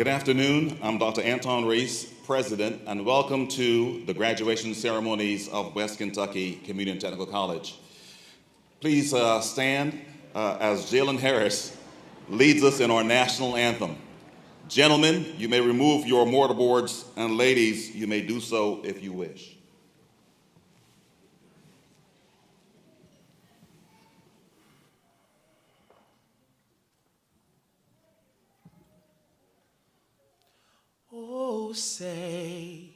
Good afternoon. I'm Dr. Anton Reese, President, and welcome to the graduation ceremonies of West Kentucky Community and Technical College. Please stand as Jalen Harris leads us in our national anthem. Gentlemen, you may remove your mortarboards, and ladies, you may do so if you wish. Oh, say,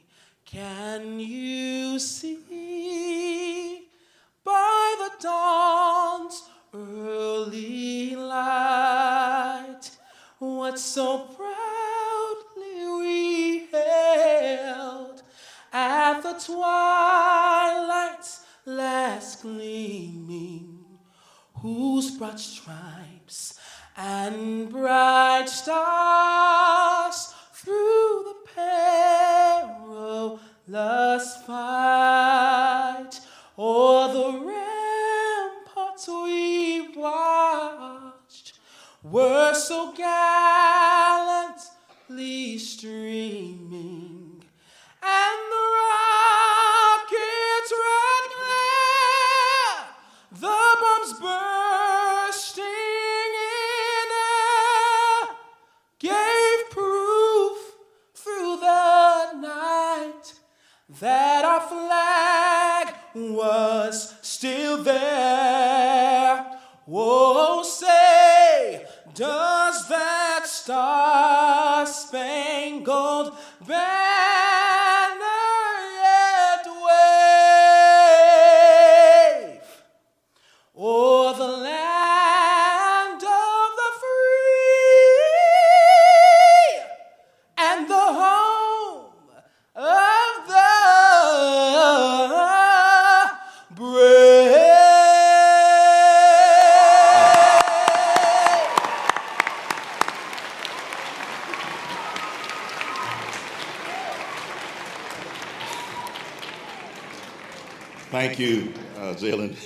can you see by the dawn's early light what so proudly we hailed at the twilight's last gleaming, whose broad stripes and bright stars through the perilous fight o'er the ramparts we watched were so gallantly streaming, and the rocket's red glare, the bombs bursting in air, gave proof through the night that our flag was still there. Oh, say, does that star-spangled banner yet wave o'er the land of the free and the home of the brave? Thank you, Jalen.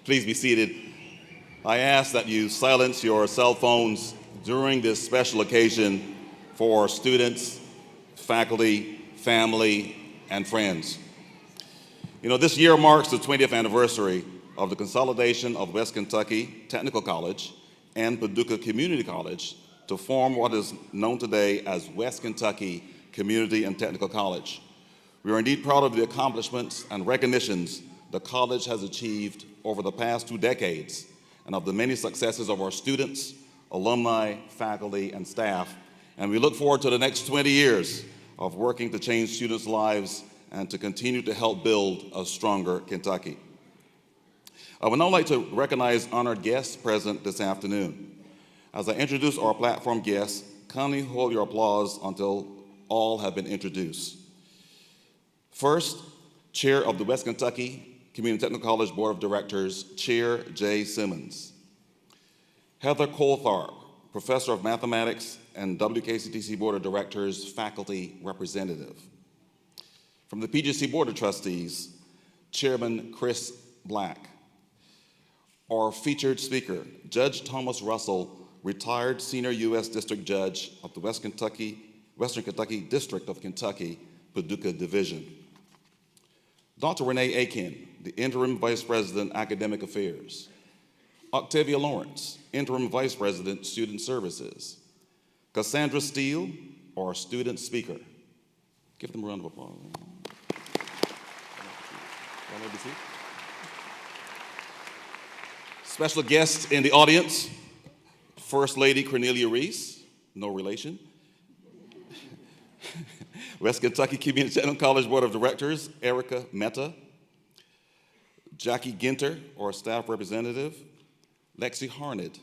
Please be seated. I ask that you silence your cell phones during this special occasion for students, faculty, family, and friends. You know, this year marks the 20th anniversary of the consolidation of West Kentucky Technical College and Paducah Community College to form what is known today as West Kentucky Community and Technical College. We are indeed proud of the accomplishments and recognitions the college has achieved over the past 2 decades and of the many successes of our students, alumni, faculty, and staff. And we look forward to the next 20 years of working to change students' lives and to continue to help build a stronger Kentucky. I would now like to recognize honored guests present this afternoon. As I introduce our platform guests, kindly hold your applause until all have been introduced. First, Chair of the West Kentucky Community Technical College Board of Directors, Chair Jay Simmons. Heather Coltharp, Professor of Mathematics and WKCTC Board of Directors, Faculty Representative. From the PGC Board of Trustees, Chairman Chris Black. Our featured speaker, Judge Thomas Russell, retired Senior U.S. District Judge of the Western Kentucky District of Kentucky, Paducah Division. Dr. Renee Aiken, the Interim Vice President, Academic Affairs. Octavia Lawrence, Interim Vice President, Student Services. Cassandra Steele, our student speaker. Give them a round of applause. Special guests in the audience, First Lady Cornelia Reese, no relation. West Kentucky Community Technical College Board of Directors, Erica Mehta. Jackie Ginter, our staff representative. Lexi Harnett,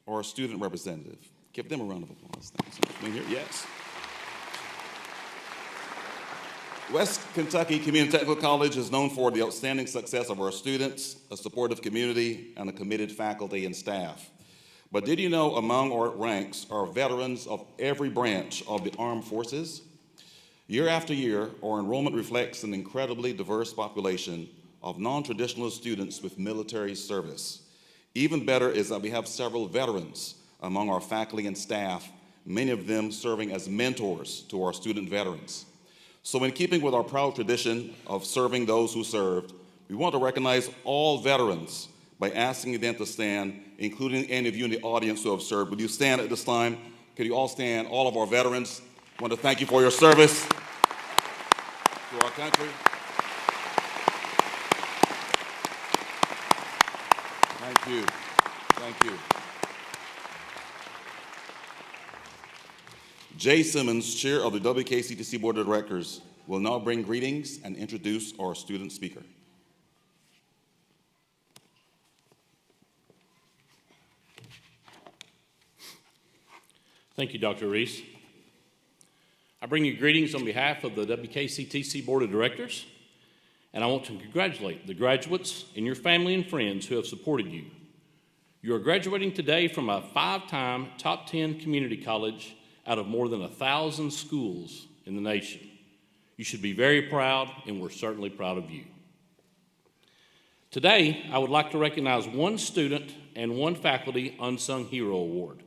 our student representative. Give them a round of applause. Thanks so much for being here. Yes. West Kentucky Community Technical College is known for the outstanding success of our students, a supportive community, and a committed faculty and staff. But did you know among our ranks are veterans of every branch of the armed forces? Year after year, our enrollment reflects an incredibly diverse population of non-traditional students with military service. Even better is that we have several veterans among our faculty and staff, many of them serving as mentors to our student veterans. So in keeping with our proud tradition of serving those who served, we want to recognize all veterans by asking them to stand, including any of you in the audience who have served. Would you stand at this time? Can you all stand? All of our veterans, I want to thank you for your service to our country. Thank you. Thank you. Jay Simmons, Chair of the WKCTC Board of Directors, will now bring greetings and introduce our student speaker. Thank you, Dr. Reese. I bring you greetings on behalf of the WKCTC Board of Directors, and I want to congratulate the graduates and your family and friends who have supported you. You are graduating today from a 5-time top 10 community college out of more than 1,000 schools in the nation. You should be very proud, and we're certainly proud of you. Today, I would like to recognize one student and one faculty Unsung Hero Award.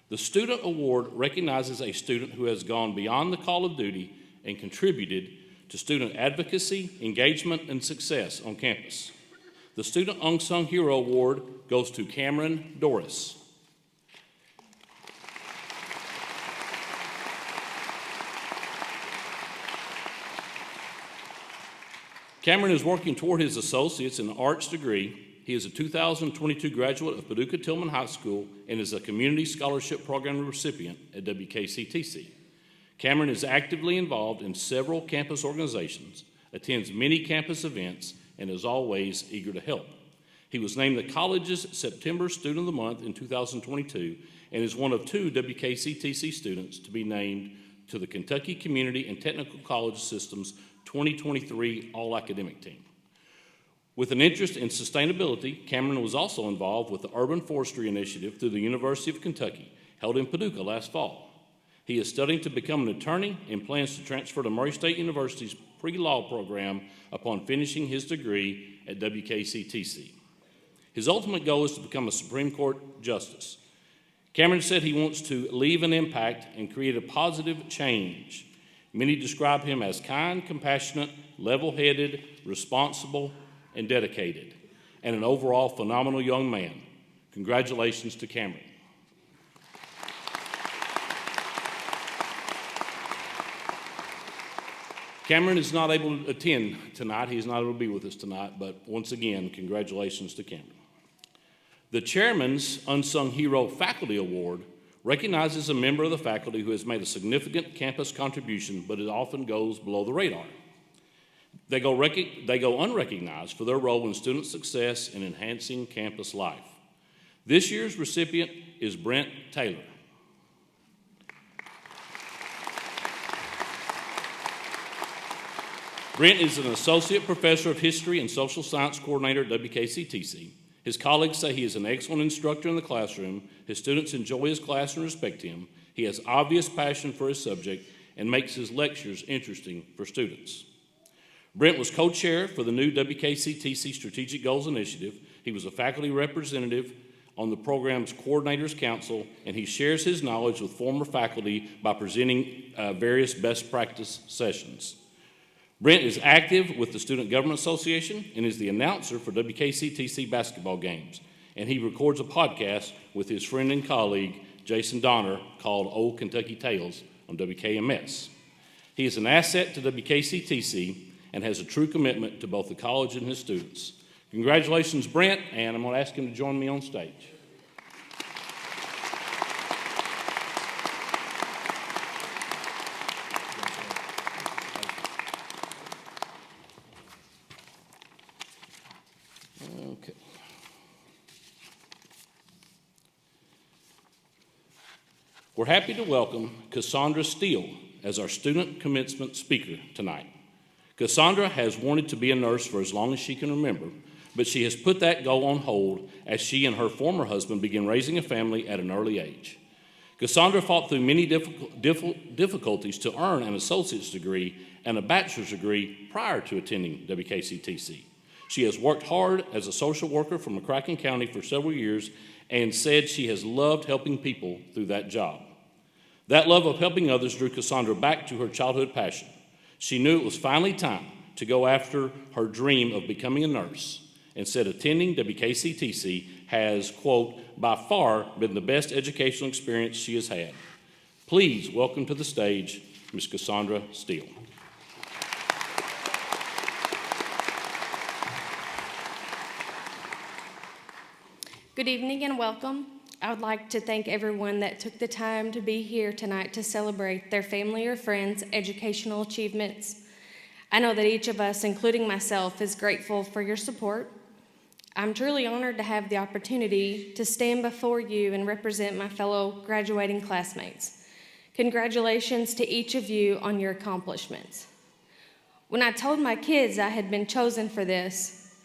The Student Award recognizes a student who has gone beyond the call of duty and contributed to student advocacy, engagement, and success on campus. The Student Unsung Hero Award goes to Cameron Doris. Cameron is working toward his associate's in the arts degree. He is a 2022 graduate of Paducah Tillman High School and is a Community Scholarship Program recipient at WKCTC. Cameron is actively involved in several campus organizations, attends many campus events, and is always eager to help. He was named the college's September Student of the Month in 2022 and is one of 2 WKCTC students to be named to the Kentucky Community and Technical College System's 2023 All-Academic Team. With an interest in sustainability, Cameron was also involved with the Urban Forestry Initiative through the University of Kentucky, held in Paducah last fall. He is studying to become an attorney and plans to transfer to Murray State University's pre-law program upon finishing his degree at WKCTC. His ultimate goal is to become a Supreme Court justice. Cameron said he wants to leave an impact and create a positive change. Many describe him as kind, compassionate, level-headed, responsible, and dedicated, and an overall phenomenal young man. Congratulations to Cameron. Cameron is not able to attend tonight. He is not able to be with us tonight, but once again, congratulations to Cameron. The Chairman's Unsung Hero Faculty Award recognizes a member of the faculty who has made a significant campus contribution, but it often goes below the radar. They go unrecognized for their role in student success and enhancing campus life. This year's recipient is Brent Taylor. Brent is an associate professor of history and social science coordinator at WKCTC. His colleagues say he is an excellent instructor in the classroom. His students enjoy his class and respect him. He has obvious passion for his subject and makes his lectures interesting for students. Brent was co-chair for the new WKCTC Strategic Goals Initiative. He was a faculty representative on the program's Coordinators Council, and he shares his knowledge with former faculty by presenting various best practice sessions. Brent is active with the Student Government Association and is the announcer for WKCTC basketball games, and he records a podcast with his friend and colleague, Jason Donner, called Old Kentucky Tales on WKMS. He is an asset to WKCTC and has a true commitment to both the college and his students. Congratulations, Brent, and I'm going to ask him to join me on stage. Okay. We're happy to welcome Cassandra Steele as our student commencement speaker tonight. Cassandra has wanted to be a nurse for as long as she can remember, but she has put that goal on hold as she and her former husband began raising a family at an early age. Cassandra fought through many difficulties to earn an associate's degree and a bachelor's degree prior to attending WKCTC. She has worked hard as a social worker for McCracken County for several years and said she has loved helping people through that job. That love of helping others drew Cassandra back to her childhood passion. She knew it was finally time to go after her dream of becoming a nurse, and said attending WKCTC has, quote, by far been the best educational experience she has had. Please welcome to the stage Ms. Cassandra Steele. Good evening and welcome. I would like to thank everyone that took the time to be here tonight to celebrate their family or friends' educational achievements. I know that each of us, including myself, is grateful for your support. I'm truly honored to have the opportunity to stand before you and represent my fellow graduating classmates. Congratulations to each of you on your accomplishments. When I told my kids I had been chosen for this,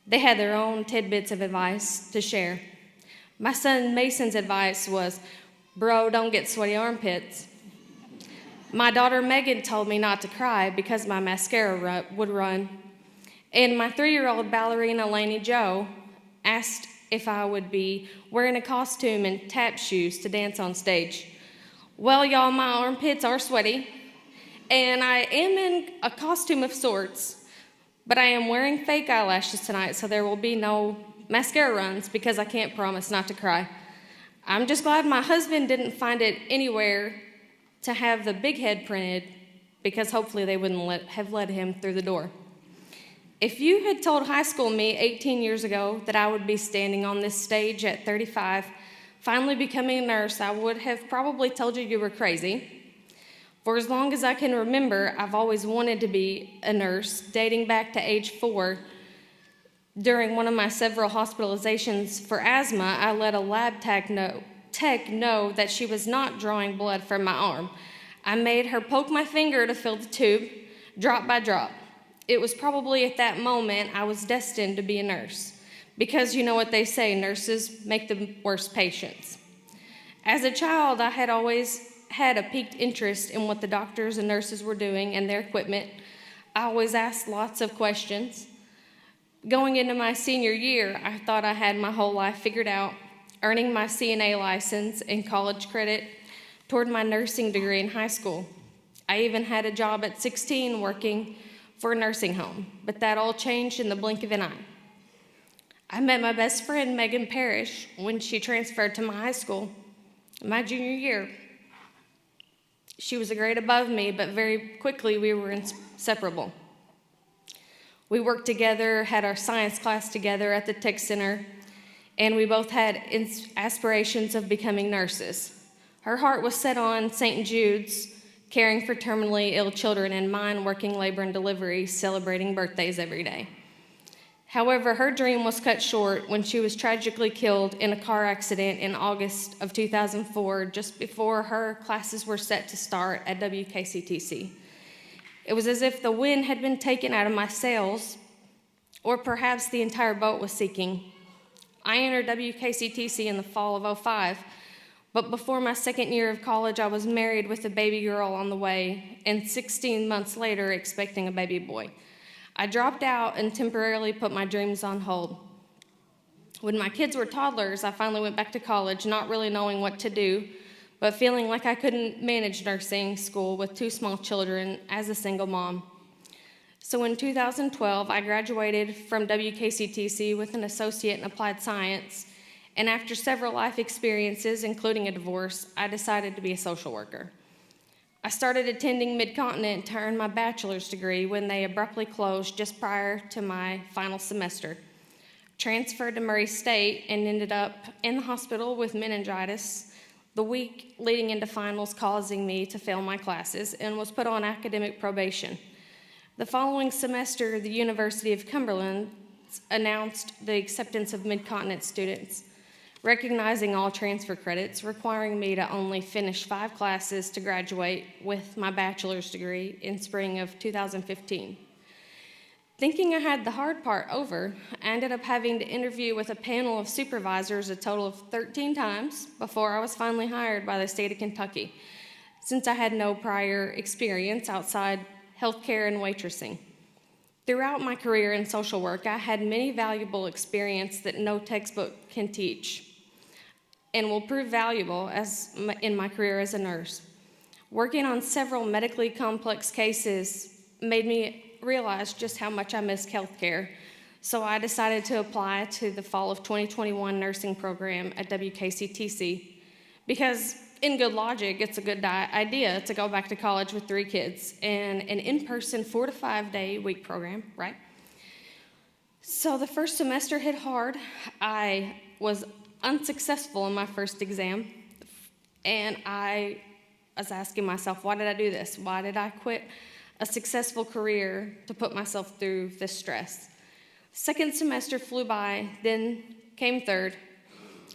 they had their own tidbits of advice to share. My son Mason's advice was, "Bro, don't get sweaty armpits." My daughter Megan told me not to cry because my mascara would run. And my 3-year-old ballerina Lainey Jo asked if I would be wearing a costume and tap shoes to dance on stage. Well, y'all, my armpits are sweaty, and I am in a costume of sorts, but I am wearing fake eyelashes tonight, so there will be no mascara runs because I can't promise not to cry. I'm just glad my husband didn't find it anywhere to have the big head printed, because hopefully they wouldn't have let him through the door. If you had told high school me 18 years ago that I would be standing on this stage at 35, finally becoming a nurse, I would have probably told you were crazy. For as long as I can remember, I've always wanted to be a nurse, dating back to age 4. During one of my several hospitalizations for asthma, I let a lab tech know that she was not drawing blood from my arm. I made her poke my finger to fill the tube, drop by drop. It was probably at that moment I was destined to be a nurse, because you know what they say, nurses make the worst patients. As a child, I had always had a piqued interest in what the doctors and nurses were doing and their equipment. I always asked lots of questions. Going into my senior year, I thought I had my whole life figured out, earning my CNA license and college credit toward my nursing degree in high school. I even had a job at 16 working for a nursing home, but that all changed in the blink of an eye. I met my best friend, Megan Parrish, when she transferred to my high school my junior year. She was a grade above me, but very quickly we were inseparable. We worked together, had our science class together at the Tech Center, and we both had aspirations of becoming nurses. Her heart was set on St. Jude's, caring for terminally ill children, and mine working labor and delivery, celebrating birthdays every day. However, her dream was cut short when she was tragically killed in a car accident in August of 2004, just before her classes were set to start at WKCTC. It was as if the wind had been taken out of my sails, or perhaps the entire boat was sinking. I entered WKCTC in the fall of 2005, but before my second year of college, I was married with a baby girl on the way, and 16 months later, expecting a baby boy. I dropped out and temporarily put my dreams on hold. When my kids were toddlers, I finally went back to college, not really knowing what to do, but feeling like I couldn't manage nursing school with 2 small children as a single mom. So in 2012, I graduated from WKCTC with an associate in applied science, and after several life experiences, including a divorce, I decided to be a social worker. I started attending Mid-Continent to earn my bachelor's degree when they abruptly closed just prior to my final semester. Transferred to Murray State and ended up in the hospital with meningitis the week leading into finals, causing me to fail my classes, and was put on academic probation. The following semester, the University of Cumberland announced the acceptance of Mid-Continent students, recognizing all transfer credits, requiring me to only finish 5 classes to graduate with my bachelor's degree in spring of 2015. Thinking I had the hard part over, I ended up having to interview with a panel of supervisors a total of 13 times before I was finally hired by the state of Kentucky, since I had no prior experience outside healthcare and waitressing. Throughout my career in social work, I had many valuable experience that no textbook can teach, and will prove valuable in my career as a nurse. Working on several medically complex cases made me realize just how much I missed healthcare. So I decided to apply to the fall of 2021 nursing program at WKCTC because in good logic, it's a good idea to go back to college with 3 kids and an in-person 4 to 5 day week program, right? So the first semester hit hard. I was unsuccessful in my first exam, and I was asking myself, why did I do this? Why did I quit a successful career to put myself through this stress? Second semester flew by, then came third,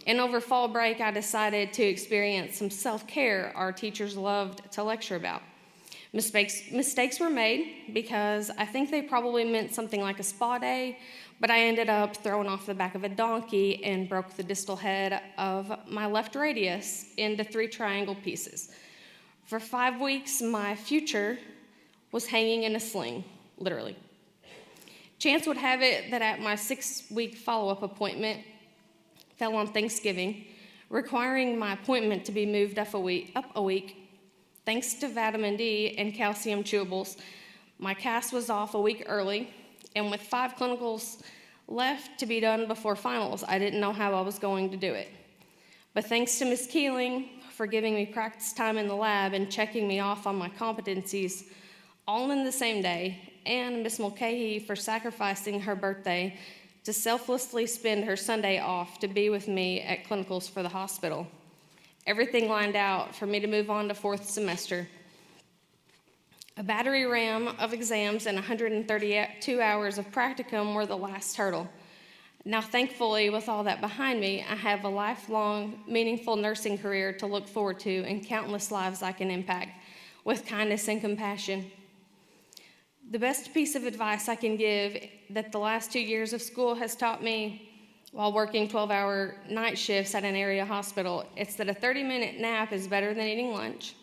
and over fall break, I decided to experience some self-care our teachers loved to lecture about. Mistakes were made because I think they probably meant something like a spa day, but I ended up thrown off the back of a donkey and broke the distal head of my left radius into 3 triangle pieces. For 5 weeks, my future was hanging in a sling, literally. Chance would have it that at my 6-week follow-up appointment fell on Thanksgiving, requiring my appointment to be moved up a week. Thanks to vitamin D and calcium chewables, my cast was off a week early, and with 5 clinicals left to be done before finals, I didn't know how I was going to do it. But thanks to Ms. Keeling for giving me practice time in the lab and checking me off on my competencies all in the same day, and Ms. Mulcahy for sacrificing her birthday to selflessly spend her Sunday off to be with me at clinicals for the hospital. Everything lined out for me to move on to 4th semester. A battery ram of exams and 132 hours of practicum were the last hurdle. Now, thankfully, with all that behind me, I have a lifelong, meaningful nursing career to look forward to and countless lives I can impact with kindness and compassion. The best piece of advice I can give that the last 2 years of school has taught me while working 12-hour night shifts at an area hospital, it's that a 30-minute nap is better than eating lunch.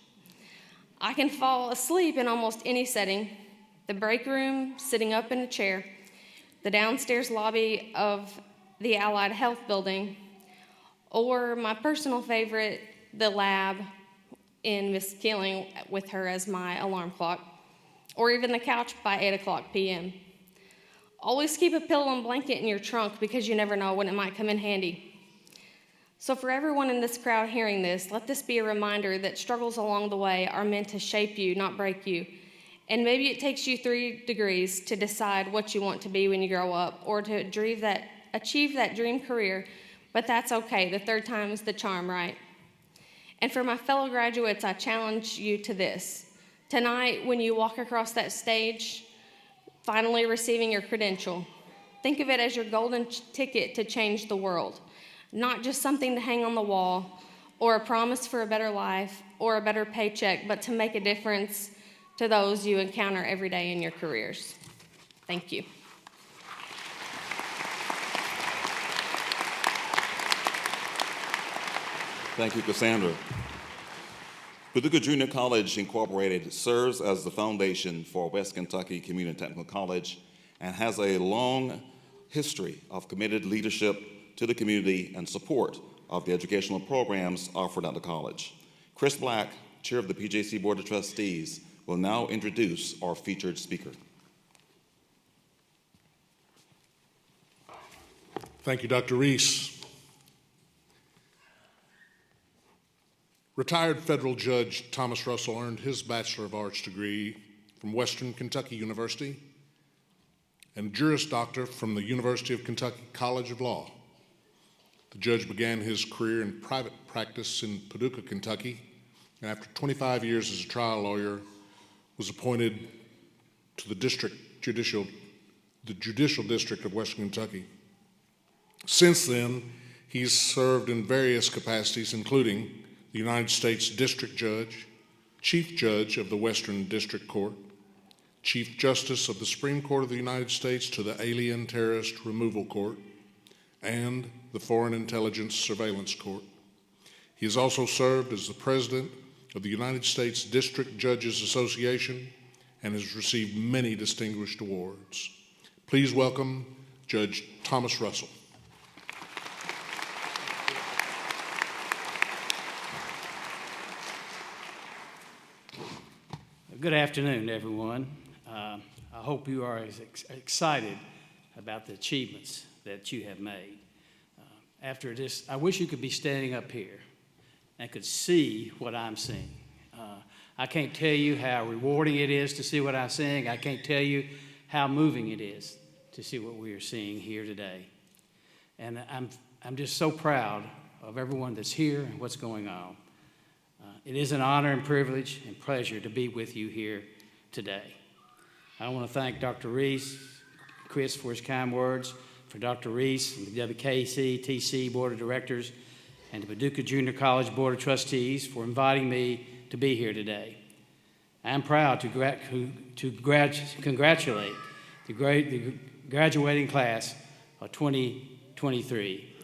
I can fall asleep in almost any setting, the break room, sitting up in a chair, the downstairs lobby of the Allied Health Building, or my personal favorite, the lab in Miss Keeling with her as my alarm clock, or even the couch by 8 o'clock p.m. Always keep a pillow and blanket in your trunk because you never know when it might come in handy. So for everyone in this crowd hearing this, let this be a reminder that struggles along the way are meant to shape you, not break you. And maybe it takes you 3 degrees to decide what you want to be when you grow up or to achieve that dream career, but that's okay. The 3rd time is the charm, right? And for my fellow graduates, I challenge you to this. Tonight, when you walk across that stage, finally receiving your credential, think of it as your golden ticket to change the world, not just something to hang on the wall or a promise for a better life or a better paycheck, but to make a difference to those you encounter every day in your careers. Thank you. Thank you, Cassandra. Paducah Junior College Incorporated serves as the foundation for West Kentucky Community Technical College and has a long history of committed leadership to the community and support of the educational programs offered at the college. Chris Black, Chair of the PJC Board of Trustees, will now introduce our featured speaker. Thank you, Dr. Reese. Retired federal judge Thomas Russell earned his Bachelor of Arts degree from Western Kentucky University and Juris Doctor from the University of Kentucky College of Law. The judge began his career in private practice in Paducah, Kentucky, and after 25 years as a trial lawyer, was appointed to the Judicial District of Western Kentucky. Since then, he's served in various capacities, including the United States District Judge, Chief Judge of the Western District Court, Chief Justice of the Supreme Court of the United States to the Alien Terrorist Removal Court, and the Foreign Intelligence Surveillance Court. He has also served as the President of the United States District Judges Association and has received many distinguished awards. Please welcome Judge Thomas Russell. Good afternoon, everyone. I hope you are as excited about the achievements that you have made. After this, I wish you could be standing up here and could see what I'm seeing. I can't tell you how rewarding it is to see what I'm seeing. I can't tell you how moving it is to see what we are seeing here today. And I'm just so proud of everyone that's here and what's going on. It is an honor and privilege and pleasure to be with you here today. I want to thank Dr. Chris, for his kind words, for Dr. Reese and the WKC-TC Board of Directors and the Paducah Junior College Board of Trustees for inviting me to be here today. I'm proud to congratulate the graduating class of 2023.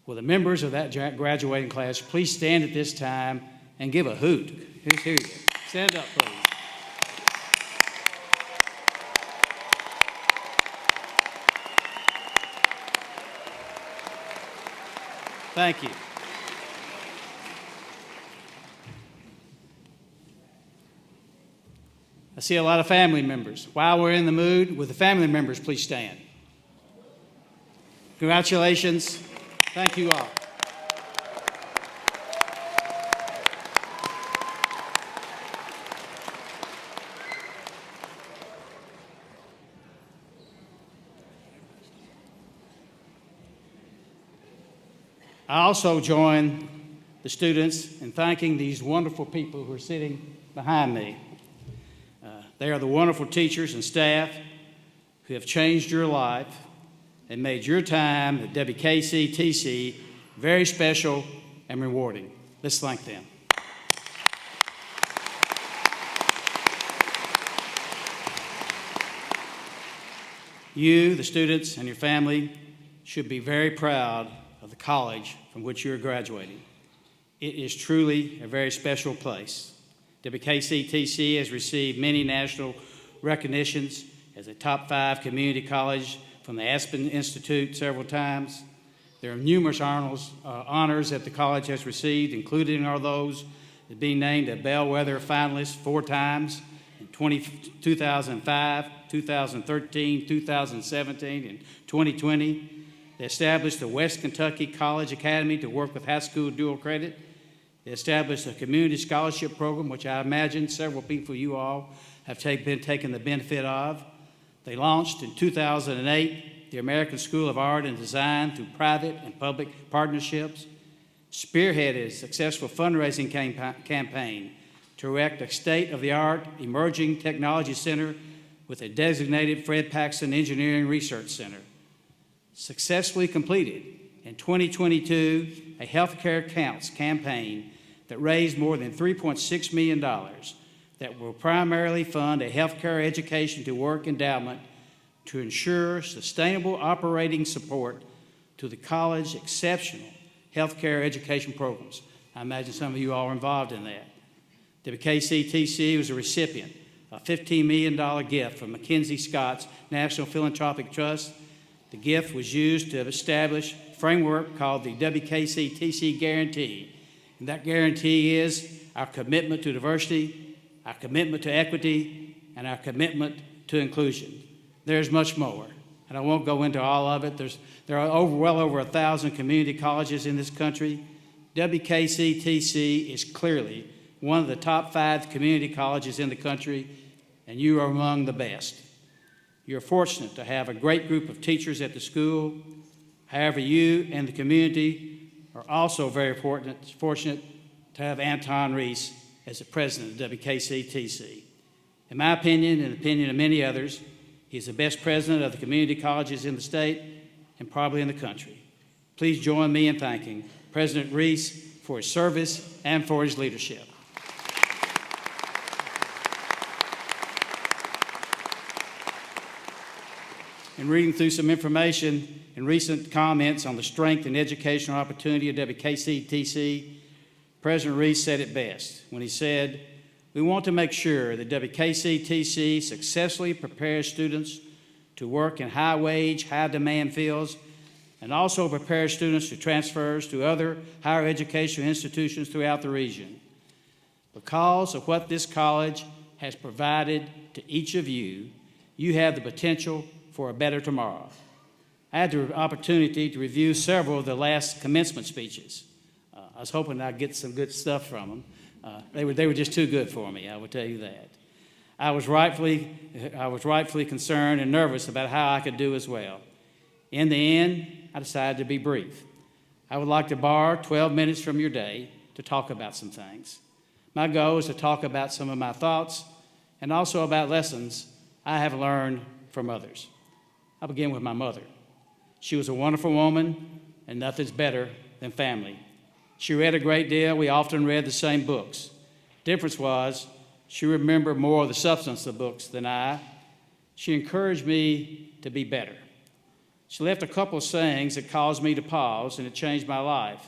Will the members of that graduating class please stand at this time and give a hoot? Who's here? Stand up, please. Thank you. I see a lot of family members. While we're in the mood, will the family members please stand? Congratulations. Thank you all. I also join the students in thanking these wonderful people who are sitting behind me. They are the wonderful teachers and staff who have changed your life and made your time at WKC-TC very special and rewarding. Let's thank them. You, the students, and your family should be very proud of the college from which you're graduating. It is truly a very special place. WKC-TC has received many national recognitions as a top 5 community college from the Aspen Institute several times. There are numerous honors that the college has received, including are those as being named a Bellwether finalist 4 times in 2005, 2013, 2017, and 2020. They established the West Kentucky College Academy to work with high school dual credit. They established a community scholarship program, which I imagine several people, you all, have been taking the benefit of. They launched in 2008 the American School of Art and Design through private and public partnerships, spearheaded a successful fundraising campaign to erect a state-of-the-art emerging technology center with a designated Fred Paxson Engineering Research Center. Successfully completed in 2022 a Healthcare Counts campaign that raised more than $3.6 million that will primarily fund a healthcare education to work endowment to ensure sustainable operating support to the college's exceptional healthcare education programs. I imagine some of you all are involved in that. WKC-TC was a recipient of a $15 million gift from Mackenzie Scott's National Philanthropic Trust. The gift was used to establish a framework called the WKC-TC Guarantee. And that guarantee is our commitment to diversity, our commitment to equity, and our commitment to inclusion. There's much more, and I won't go into all of it. There are well over 1,000 community colleges in this country. WKC-TC is clearly one of the top 5 community colleges in the country, and you are among the best. You're fortunate to have a great group of teachers at the school. However, you and the community are also very fortunate to have Anton Reese as the president of WKC-TC. In my opinion, and the opinion of many others, he's the best president of the community colleges in the state and probably in the country. Please join me in thanking President Reese for his service and for his leadership. In reading through some information and recent comments on the strength and educational opportunity of WKC-TC, President Reese said it best when he said, "We want to make sure that WKC-TC successfully prepares students to work in high-wage, high-demand fields and also prepare students to transfers to other higher educational institutions throughout the region. Because of what this college has provided to each of you, you have the potential for a better tomorrow. I had the opportunity to review several of the last commencement speeches. I was hoping I'd get some good stuff from them. They were just too good for me, I will tell you that. I was rightfully concerned and nervous about how I could do as well. In the end, I decided to be brief. I would like to borrow 12 minutes from your day to talk about some things. My goal is to talk about some of my thoughts and also about lessons I have learned from others. I'll begin with my mother. She was a wonderful woman, and nothing's better than family. She read a great deal. We often read the same books. Difference was, she remembered more of the substance of the books than I. She encouraged me to be better. She left a couple of sayings that caused me to pause, and it changed my life.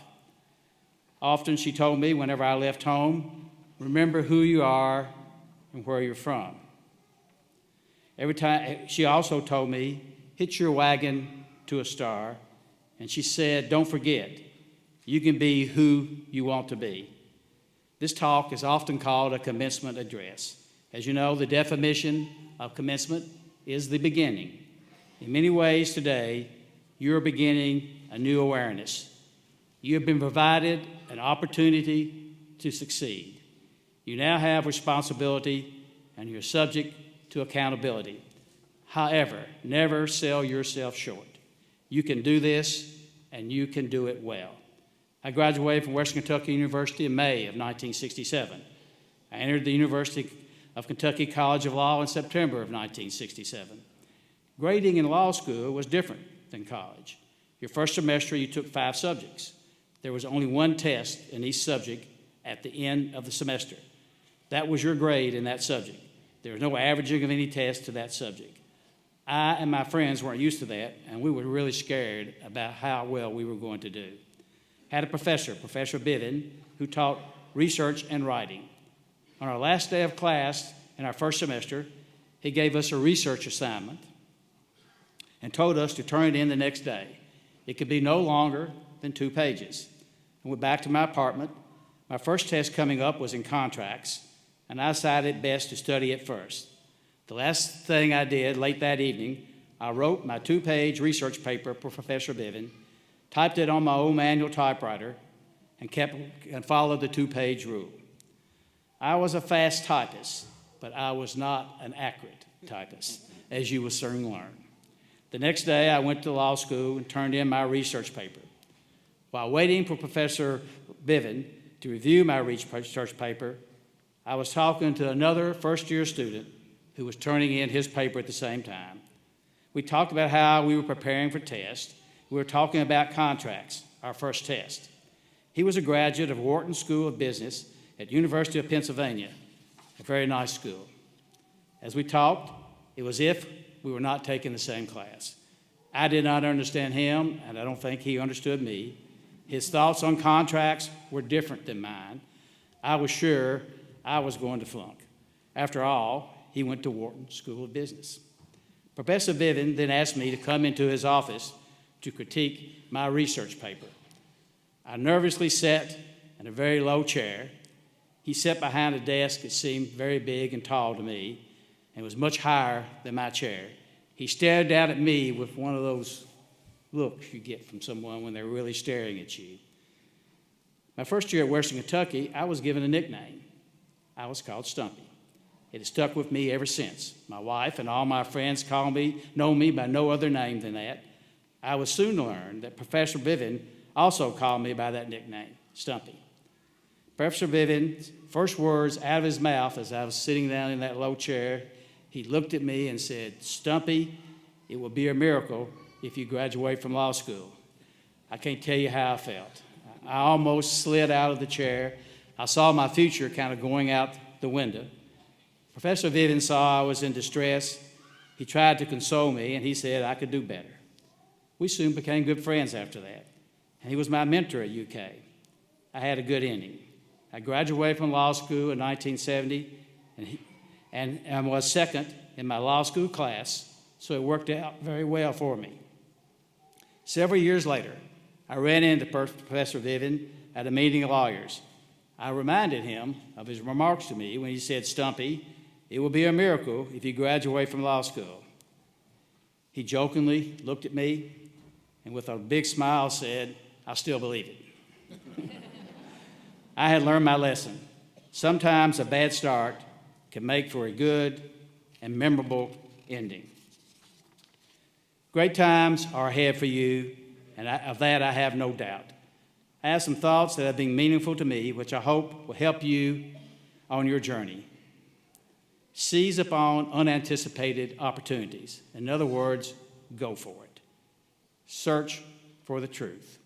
Often she told me whenever I left home, remember who you are and where you're from. Every time, she also told me, hitch your wagon to a star, and she said, don't forget, you can be who you want to be. This talk is often called a commencement address. As you know, the definition of commencement is the beginning. In many ways today, you're beginning a new awareness. You have been provided an opportunity to succeed. You now have responsibility, and you're subject to accountability. However, never sell yourself short. You can do this, and you can do it well. I graduated from Western Kentucky University in May of 1967. I entered the University of Kentucky College of Law in September of 1967. Grading in law school was different than college. Your first semester, you took 5 subjects. There was only one test in each subject at the end of the semester. That was your grade in that subject. There was no averaging of any test to that subject. I and my friends weren't used to that, and we were really scared about how well we were going to do. Had a professor, Professor Bivin, who taught research and writing. On our last day of class in our first semester, he gave us a research assignment and told us to turn it in the next day. It could be no longer than 2 pages. I went back to my apartment. My first test coming up was in contracts, and I decided it best to study it first. The last thing I did late that evening, I wrote my 2-page research paper for Professor Bivin, typed it on my old manual typewriter, and followed the 2-page rule. I was a fast typist, but I was not an accurate typist, as you will soon learn. The next day, I went to law school and turned in my research paper. While waiting for Professor Bivin to review my research paper, I was talking to another first-year student who was turning in his paper at the same time. We talked about how we were preparing for tests. We were talking about contracts, our first test. He was a graduate of Wharton School of Business at University of Pennsylvania, a very nice school. As we talked, it was as if we were not taking the same class. I did not understand him, and I don't think he understood me. His thoughts on contracts were different than mine. I was sure I was going to flunk. After all, he went to Wharton School of Business. Professor Bivin then asked me to come into his office to critique my research paper. I nervously sat in a very low chair. He sat behind a desk that seemed very big and tall to me and was much higher than my chair. He stared down at me with one of those looks you get from someone when they're really staring at you. My first year at Western Kentucky, I was given a nickname. I was called Stumpy. It has stuck with me ever since. My wife and all my friends know me by no other name than that. I was soon to learn that Professor Bivin also called me by that nickname, Stumpy. Professor Bivin's first words out of his mouth as I was sitting down in that low chair, he looked at me and said, "Stumpy, it will be a miracle if you graduate from law school." I can't tell you how I felt. I almost slid out of the chair. I saw my future kind of going out the window. Professor Bivin saw I was in distress. He tried to console me, and he said I could do better. We soon became good friends after that, and he was my mentor at UK. I had a good ending. I graduated from law school in 1970, and I was second in my law school class, so it worked out very well for me. Several years later, I ran into Professor Bivin at a meeting of lawyers. I reminded him of his remarks to me when he said, "Stumpy, It will be a miracle if you graduate from law school. He jokingly looked at me and with a big smile said, I still believe it. I had learned my lesson. Sometimes a bad start can make for a good and memorable ending. Great times are ahead for you, and of that I have no doubt. I have some thoughts that have been meaningful to me, which I hope will help you on your journey. Seize upon unanticipated opportunities. In other words, go for it. Search for the truth.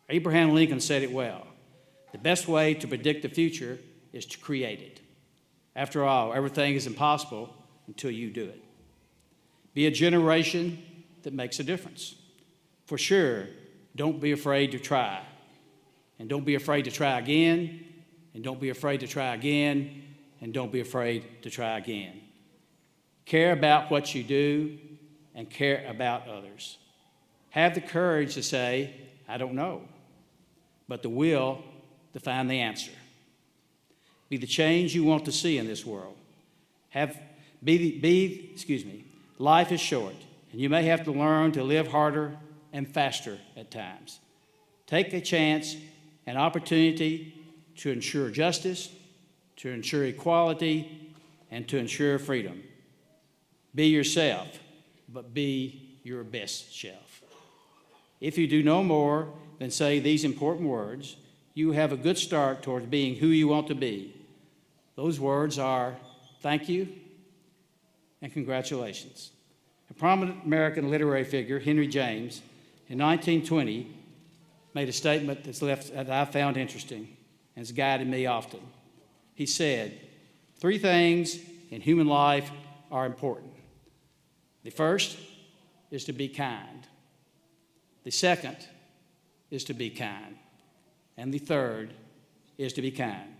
Abraham Lincoln said it well. The best way to predict the future is to create it. After all, everything is impossible until you do it. Be a generation that makes a difference. For sure, don't be afraid to try. And don't be afraid to try again, and don't be afraid to try again, and don't be afraid to try again. Care about what you do and care about others. Have the courage to say, I don't know, but the will to find the answer. Be the change you want to see in this world. Life is short, and you may have to learn to live harder and faster at times. Take a chance, an opportunity to ensure justice, to ensure equality, and to ensure freedom. Be yourself, but be your best self. If you do no more than say these important words, you have a good start towards being who you want to be. Those words are thank you and congratulations. A prominent American literary figure, Henry James, in 1920, made a statement that I found interesting and has guided me often. He said, 3 things in human life are important. The first is to be kind. The second is to be kind. And the third is to be kind.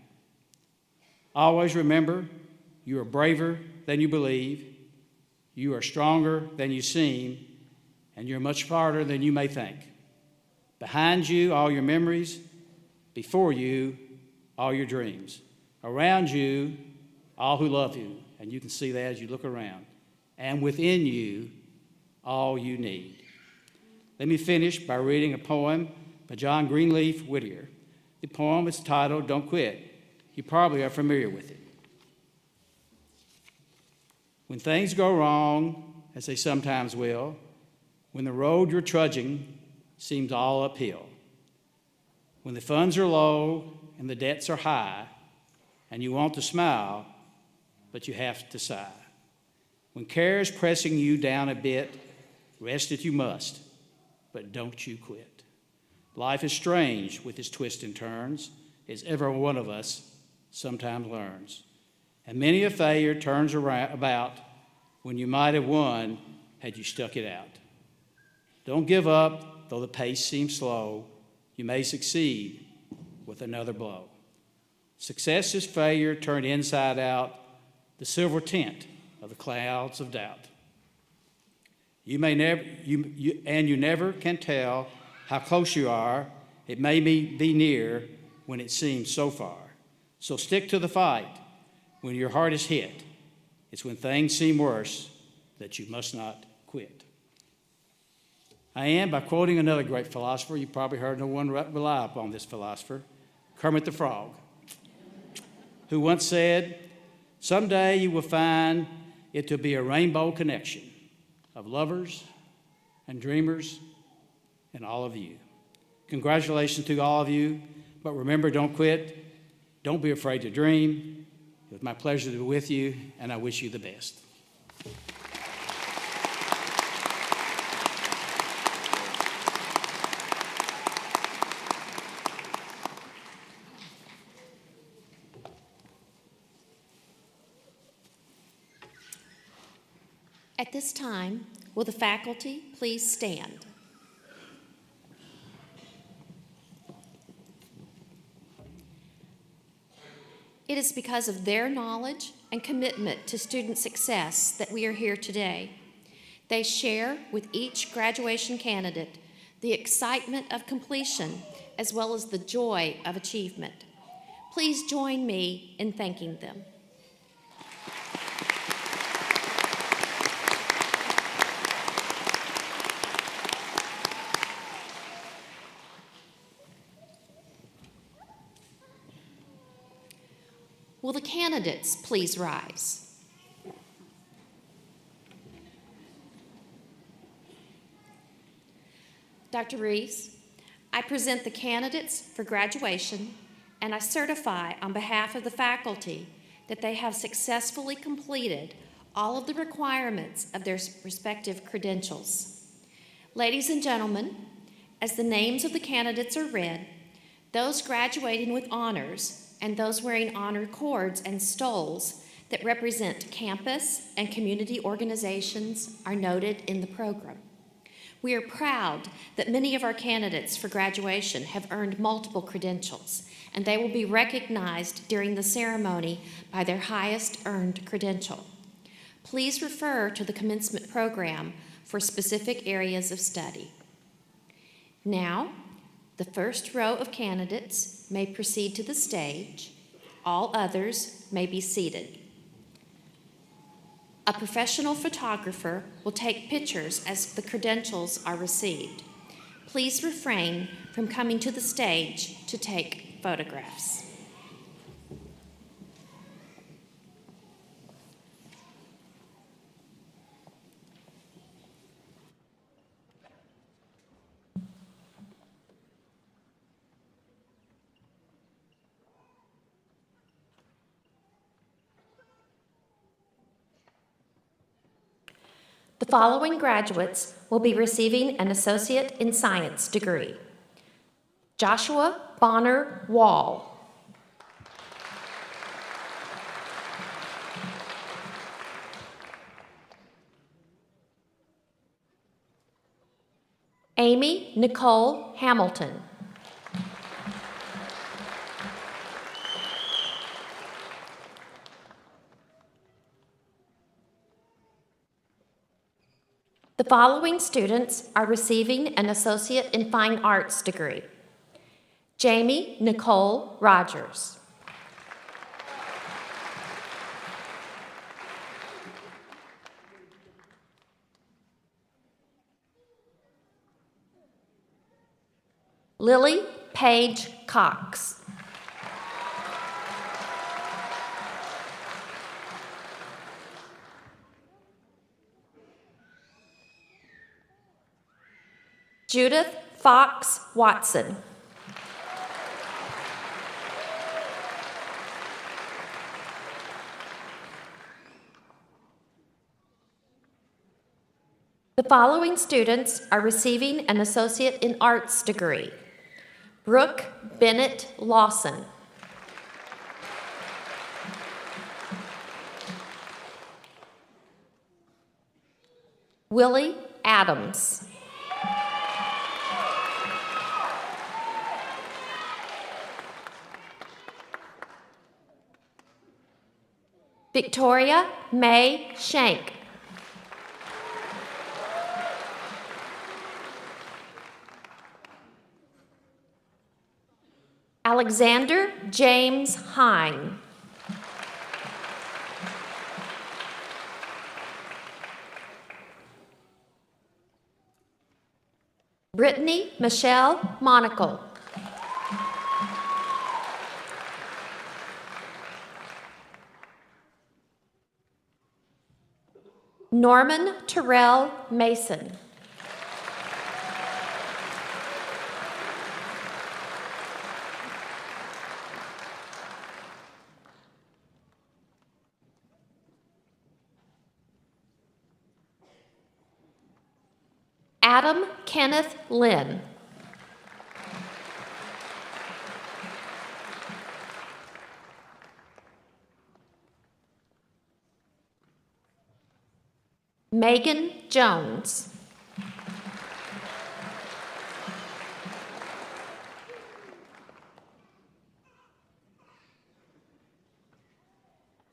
Always remember, you are braver than you believe, you are stronger than you seem, and you're much smarter than you may think. Behind you, all your memories. Before you, all your dreams. Around you, all who love you, and you can see that as you look around. And within you, all you need. Let me finish by reading a poem by John Greenleaf Whittier. The poem is titled Don't Quit. You probably are familiar with it. When things go wrong, as they sometimes will, when the road you're trudging seems all uphill, when the funds are low and the debts are high, and you want to smile, but you have to sigh. When care is pressing you down a bit, rest if you must, but don't you quit. Life is strange with its twists and turns, as every one of us sometimes learns. And many a failure turns about when you might have won had you stuck it out. Don't give up, though the pace seems slow. You may succeed with another blow. Success is failure turned inside out, the silver tint of the clouds of doubt. You never can tell how close you are. It may be near when it seems so far. So stick to the fight when your heart is hit. It's when things seem worse that you must not quit. I am, by quoting another great philosopher, you probably heard no one rely upon this philosopher, Kermit the Frog, who once said, someday you will find it to be a rainbow connection of lovers and dreamers and all of you. Congratulations to all of you, but remember, don't quit. Don't be afraid to dream. It was my pleasure to be with you, and I wish you the best. At this time, will the faculty please stand? It is because of their knowledge and commitment to student success that we are here today. They share with each graduation candidate the excitement of completion as well as the joy of achievement. Please join me in thanking them. candidates please rise? Dr. Reeves, I present the candidates for graduation, and I certify on behalf of the faculty that they have successfully completed all of the requirements of their respective credentials. Ladies and gentlemen, as the names of the candidates are read, those graduating with honors and those wearing honor cords and stoles that represent campus and community organizations are noted in the program. We are proud that many of our candidates for graduation have earned multiple credentials, and they will be recognized during the ceremony by their highest earned credential. Please refer to the commencement program for specific areas of study. Now, the first row of candidates may proceed to the stage. All others may be seated. A professional photographer will take pictures as the credentials are received. Please refrain from coming to the stage to take photographs. The following graduates will be receiving an Associate in Science degree. Joshua Bonner Wall. Amy Nicole Hamilton. The following students are receiving an Associate in Fine Arts degree. Jamie Nicole Rogers. Lily Paige Cox. Judith Fox Watson. The following students are receiving an Associate in Arts degree. Brooke Bennett Lawson. Willie Adams. Victoria May Shank. Alexander James Hine. Brittany Michelle Monaco. Norman Terrell Mason. Adam Kenneth Lynn. Megan Jones.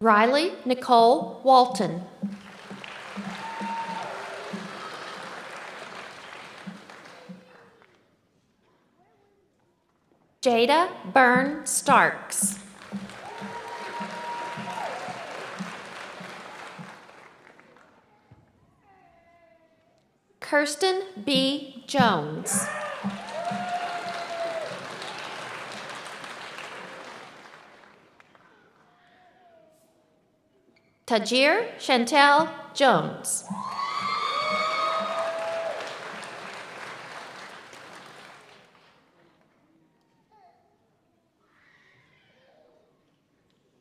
Riley Nicole Walton. Jada Byrne Starks. Kirsten B. Jones. Tajir Chantel Jones.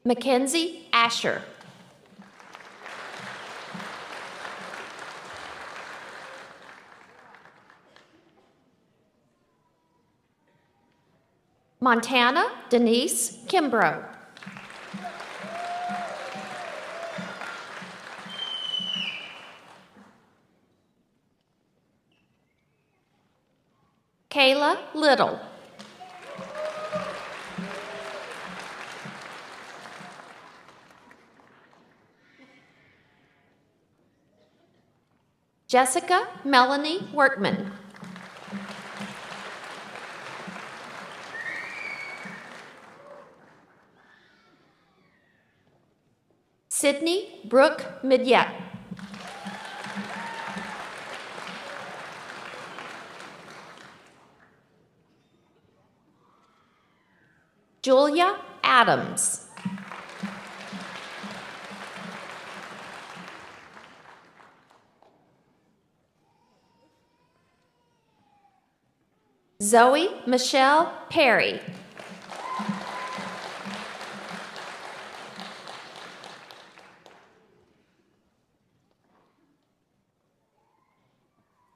Mackenzie Asher. Montana Denise Kimbrough. Kayla Little. Jessica Melanie Workman. Sydney Brooke Midyet. Julia Adams. Zoe Michelle Perry.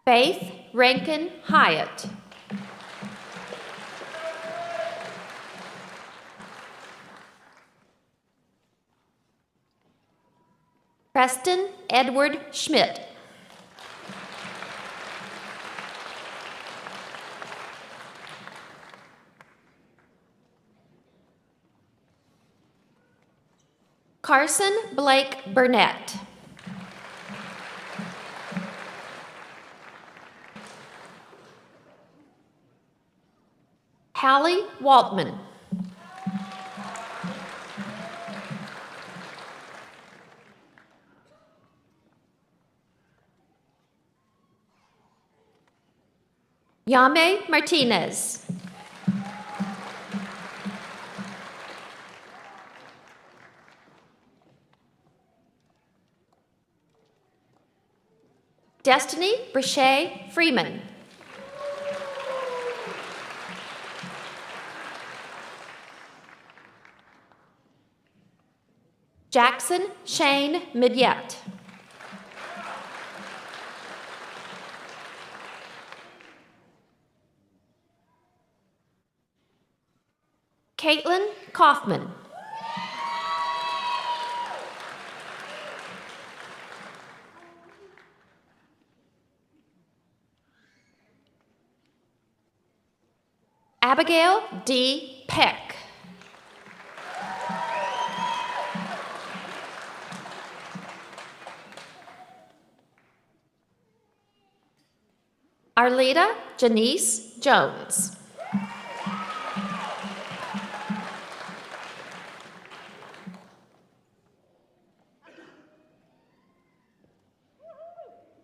Faith Rankin Hyatt. Preston Edward Schmidt. Carson Blake Burnett. Hallie Waltman. Yame Martinez. Destiny Brichet Freeman. Jackson Shane Midyet. Caitlin Kaufman. Abigail D. Peck. Arleta Janice Jones.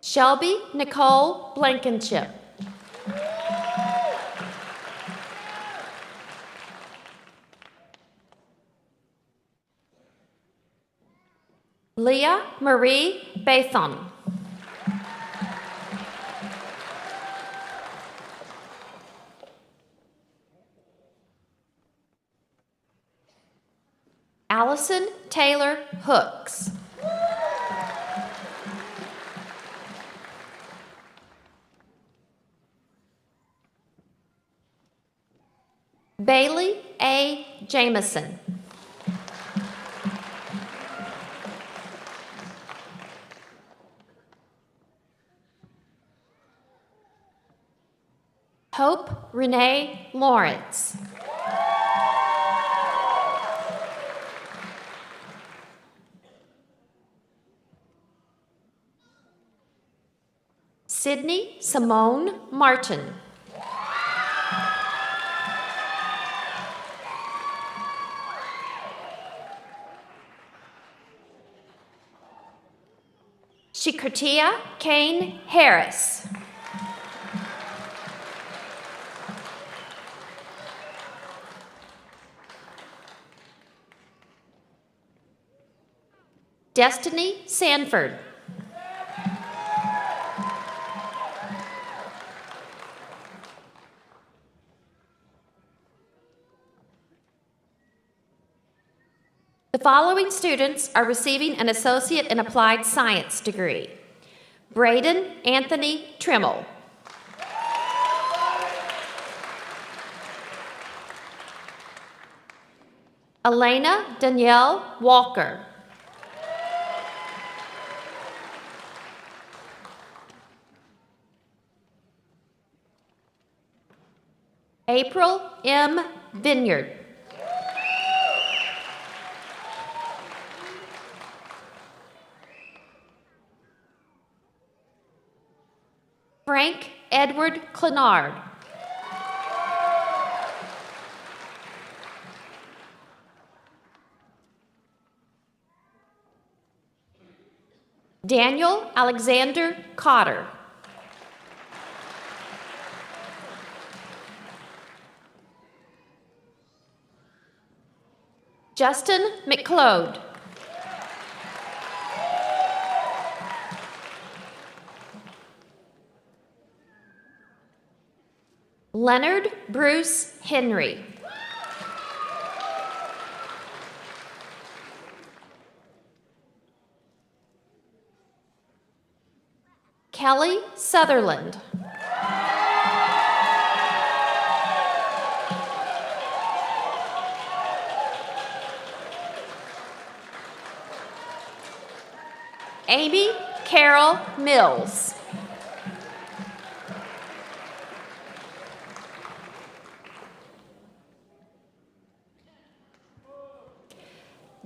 Shelby Nicole Blankenship. Leah Marie Bathon. Allison Taylor Hooks. Bailey A. Jameson. Hope Renee Lawrence. Sydney Simone Martin. Shikartia Kane Harris. Destiny Sanford. The following students are receiving an Associate in Applied Science degree. Braden Anthony Trimmel. Elena Danielle Walker. April M. Vineyard. Frank Edward Clenard. Daniel Alexander Cotter. Justin McLeod. Leonard Bruce Henry. Kelly Sutherland. Amy Carol Mills.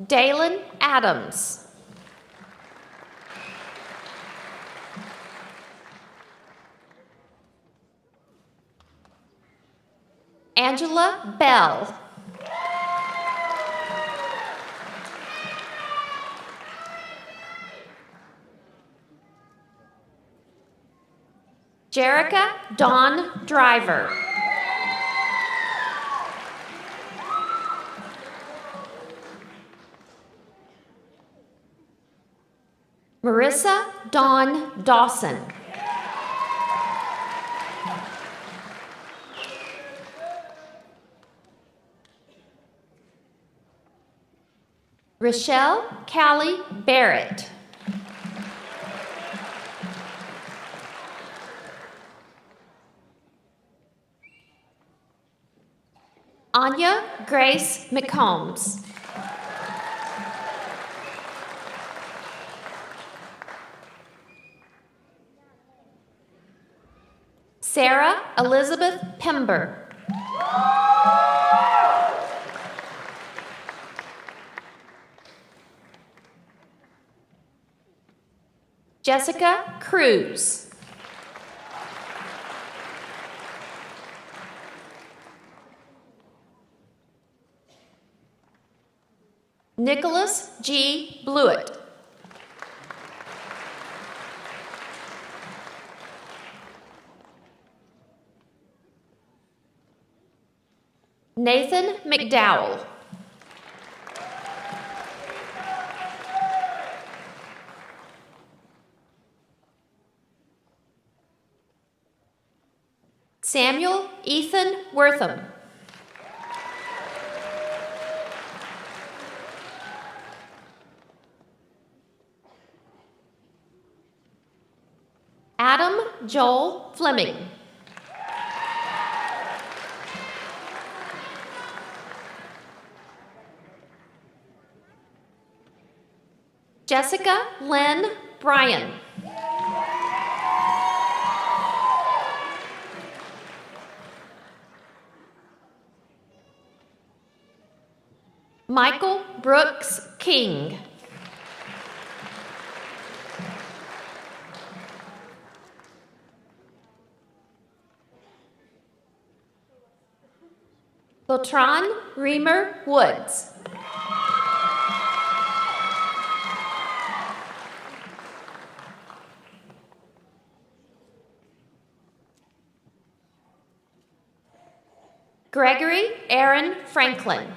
Dalen Adams. Angela Bell. Jerica Dawn Driver. Marissa Dawn Dawson. Rochelle Callie Barrett. Anya Grace McCombs. Sarah Elizabeth Pember. Jessica Cruz. Nicholas G. Blewett. Nathan McDowell. Samuel Ethan Wortham. Adam Joel Fleming. Jessica Lynn Bryan. Michael Brooks King. Lotron Reamer Woods. Gregory Aaron Franklin.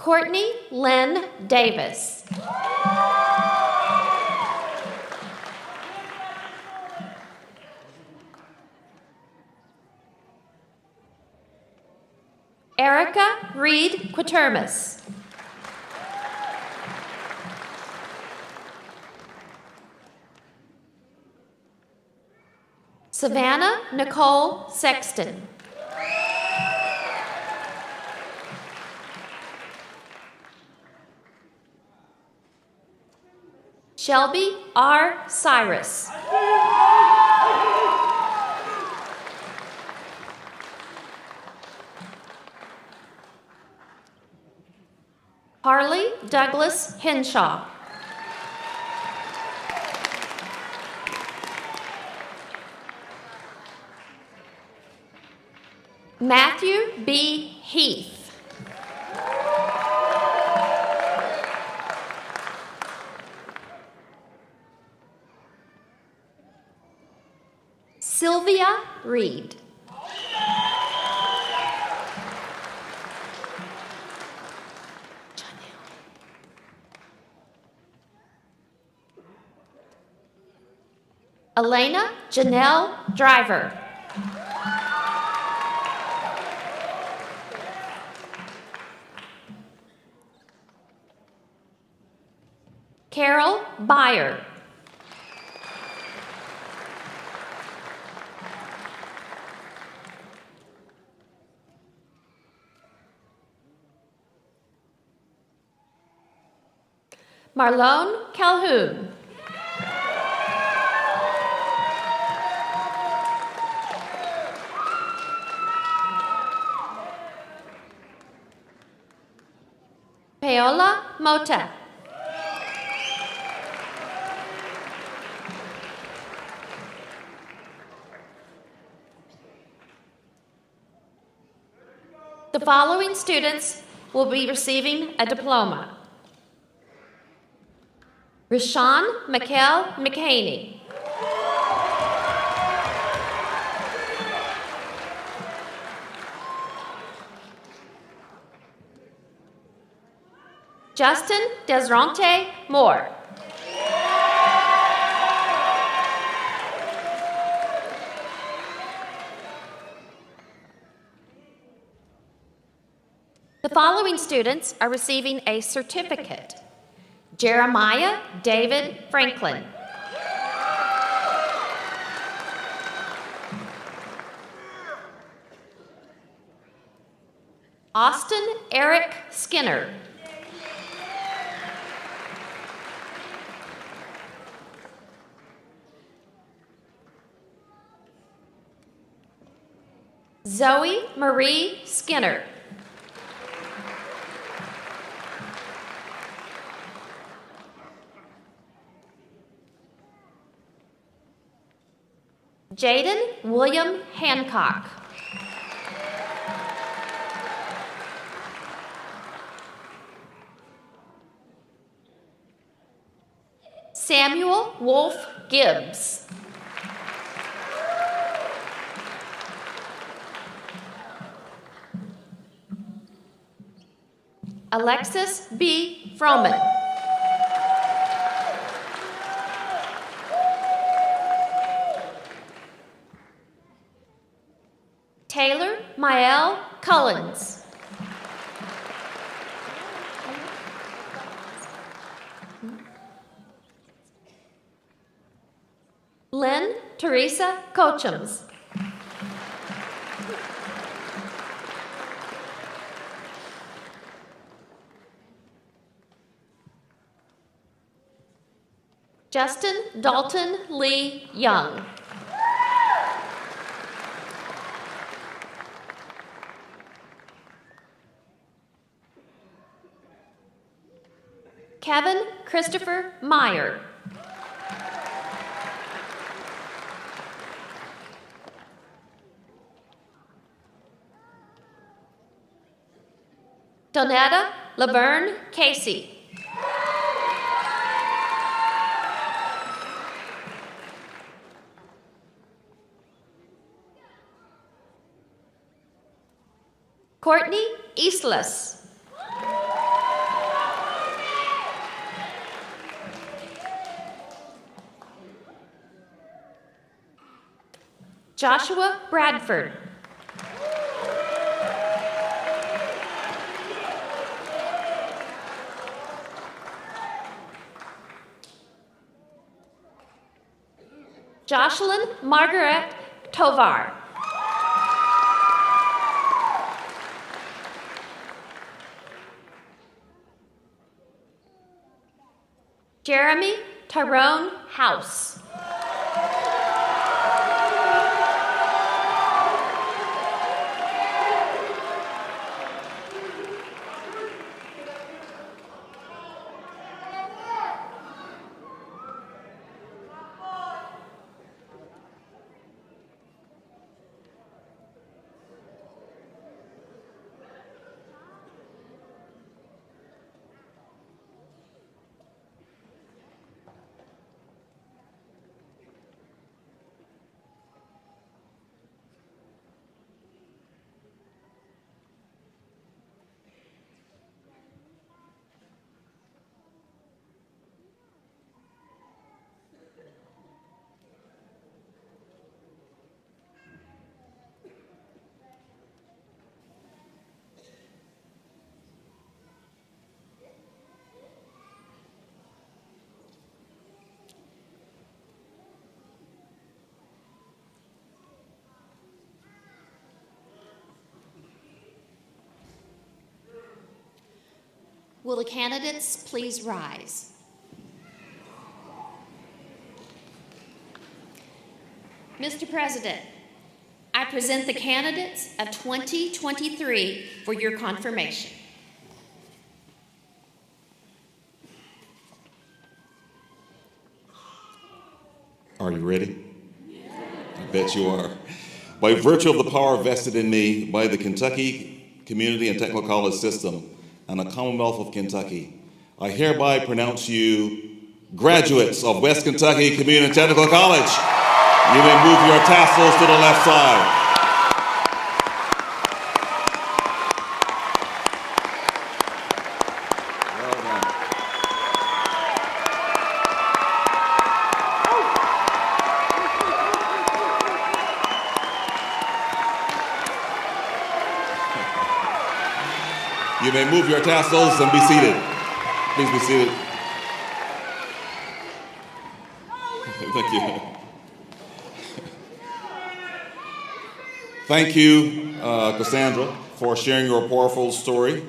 Courtney Lynn Davis. Erica Reed Quatermas. Savannah Nicole Sexton. Shelby R. Cyrus. Harley Douglas Henshaw. Matthew B. Heath. Sylvia Reed. Elena Janelle Driver. Carol Byer. Marlone Calhoun. Paola Mota. The following students will be receiving a diploma. Rashawn Mikkel McHaney. Justin Desronte Moore. The following students are receiving a certificate. Jeremiah David Franklin. Austin Eric Skinner. Zoe Marie Skinner. Jaden William Hancock. Samuel Wolf Gibbs. Alexis B. Froman. Taylor Mael Cullens. Lynn Teresa Cochums. Justin Dalton Lee Young. Kevin Christopher Meyer. Donetta Laverne Casey. Courtney Eastlas. Joshua Bradford. Jocelyn Margaret Tovar. Jeremy Tyrone House. Will the candidates please rise? Mr. President, I present the candidates of 2023 for your confirmation. Are you ready? I bet you are. By virtue of the power vested in me by the Kentucky Community and Technical College System and the Commonwealth of Kentucky, I hereby pronounce you graduates of West Kentucky Community and Technical College. You may move your tassels to the left side. Well done. You may move your tassels and be seated. Please be seated. Thank you. Thank you, Cassandra, for sharing your powerful story.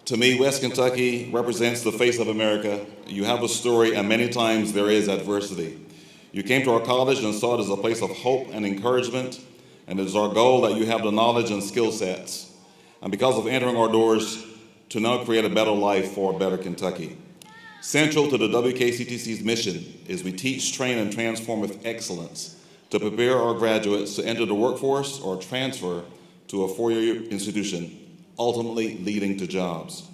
To me, West Kentucky represents the face of America. You have a story, and many times there is adversity. You came to our college and saw it as a place of hope and encouragement, and it is our goal that you have the knowledge and skill sets, and because of entering our doors, to now create a better life for a better Kentucky. Central to the WKCTC's mission is we teach, train, and transform with excellence to prepare our graduates to enter the workforce or transfer to a four-year institution, ultimately leading to jobs.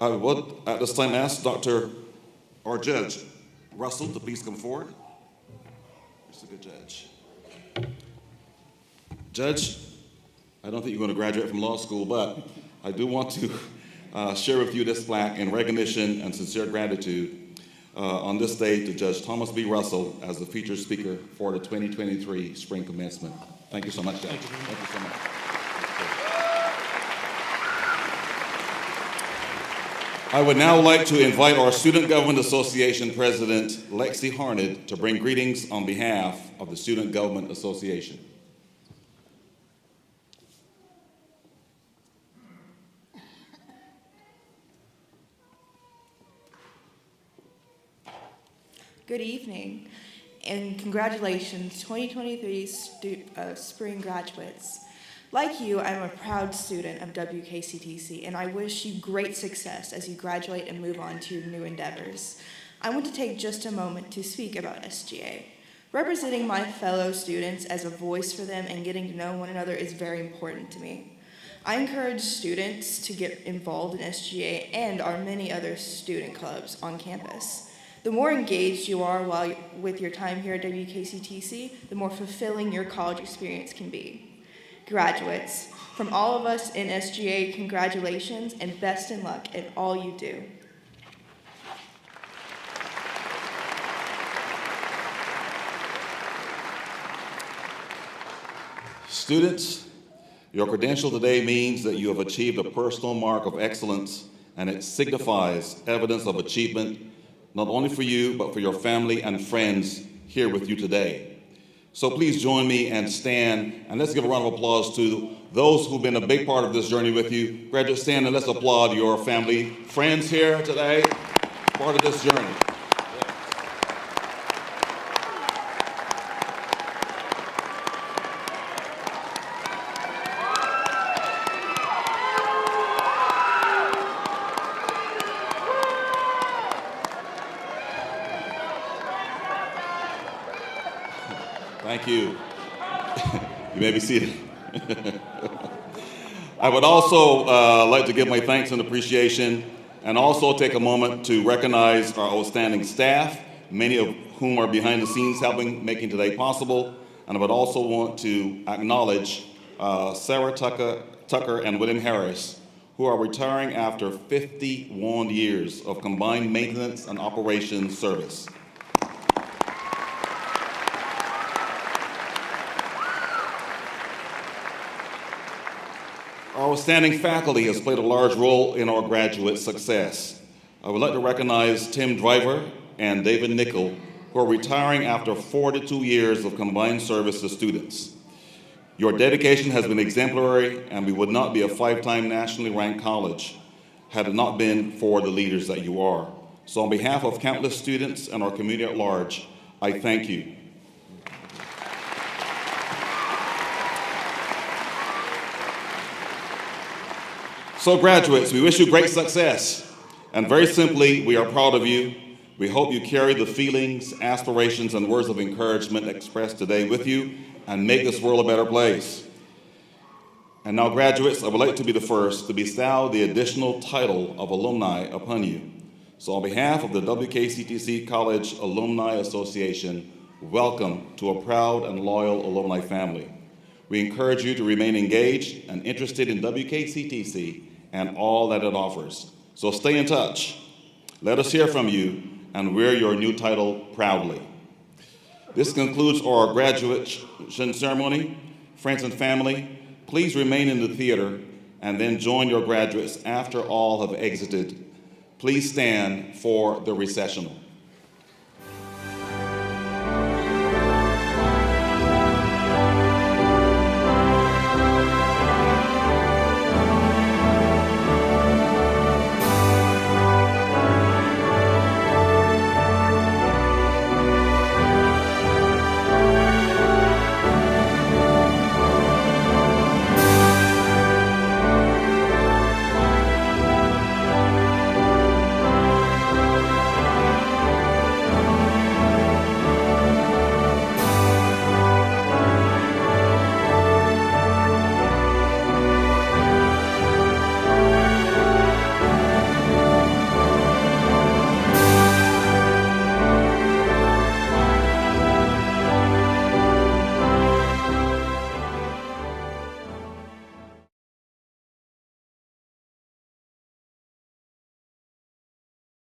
I would at this time ask our Judge Russell to please come forward. He's a good judge. Judge, I don't think you're going to graduate from law school, but I do want to share with you this plaque in recognition and sincere gratitude on this day to Judge Thomas B. Russell as the featured speaker for the 2023 Spring Commencement. Thank you so much, Judge. Thank you so much. I would now like to invite our Student Government Association President, Lexi Harned, to bring greetings on behalf of the Student Government Association. Good evening, and congratulations, 2023 spring graduates. Like you, I'm a proud student of WKCTC, and I wish you great success as you graduate and move on to your new endeavors. I want to take just a moment to speak about SGA. Representing my fellow students as a voice for them and getting to know one another is very important to me. I encourage students to get involved in SGA and our many other student clubs on campus. The more engaged you are with your time here at WKCTC, the more fulfilling your college experience can be. Graduates, from all of us in SGA, congratulations and best in luck in all you do. Students, your credential today means that you have achieved a personal mark of excellence, and it signifies evidence of achievement not only for you, but for your family and friends here with you today. So please join me and stand, and let's give a round of applause to those who've been a big part of this journey with you. Graduates, stand and let's applaud your family, friends here today, part of this journey. Thank you. You may be seated. I would also like to give my thanks and appreciation, and also take a moment to recognize our outstanding staff, many of whom are behind the scenes helping making today possible. And I would also want to acknowledge Sarah Tucker and William Harris, who are retiring after 51 years of combined maintenance and operations service. Our outstanding faculty has played a large role in our graduate success. I would like to recognize Tim Driver and David Nickel, who are retiring after 42 years of combined service to students. Your dedication has been exemplary, and we would not be a 5-time nationally ranked college had it not been for the leaders that you are. So on behalf of countless students and our community at large, I thank you. So graduates, we wish you great success. And very simply, we are proud of you. We hope you carry the feelings, aspirations, and words of encouragement expressed today with you and make this world a better place. And now, graduates, I would like to be the first to bestow the additional title of alumni upon you. So on behalf of the WKCTC College Alumni Association, welcome to a proud and loyal alumni family. We encourage you to remain engaged and interested in WKCTC and all that it offers. So stay in touch. Let us hear from you and wear your new title proudly. This concludes our graduation ceremony. Friends and family, please remain in the theater and then join your graduates after all have exited. Please stand for the recessional.